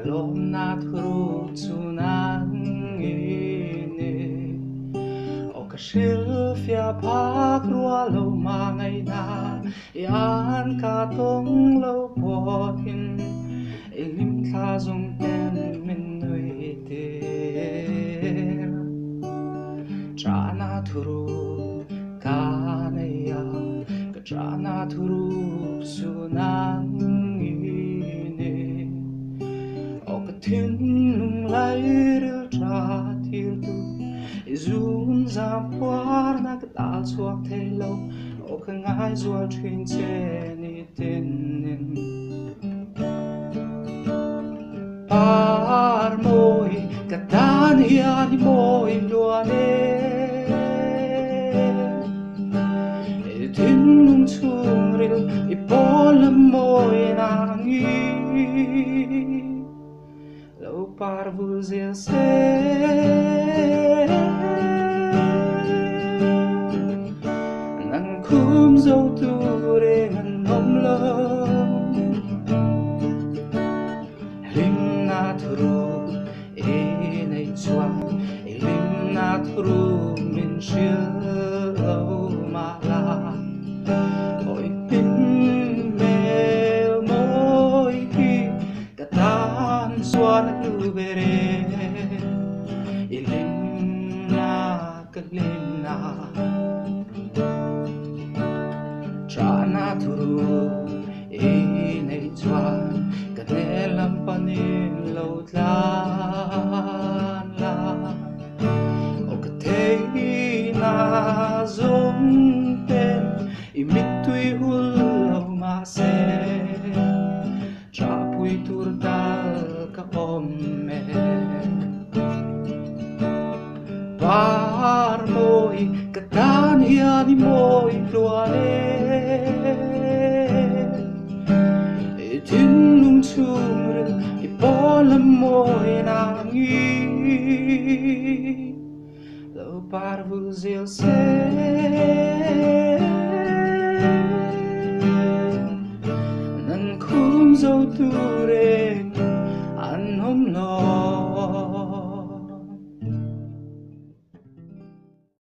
Kalom na turut sunan ini O kasilfia pak rua lo mangai na Yan katong lo pohin Ilim tlazong ten min nuitir Trana turut kanaya Trana turut sunan ini O katin nung lairil tratil tu Izun zampuar na katal suak telo O kangay zual trin ni tinin Par mo'y katanian mo'y luane Tinung tungril ipolam mo'y nangi Lo parvus il se Nang kum zo ture ngan nomlom Lim na turu inay chuan Lim na turu min shil lo mala Ôi tin mel môi khi Katan suan lubere Ilim na kalim na Trana turu inay chuan Kanelam panin lo tlan la O katay na zong ten Imitui hulaw mase Trapuy turtal ka ome Par mo'y katanian mo'y luane Itinung tungril ipolam mo'y nangi Lo parvus il se Nan kum zo tu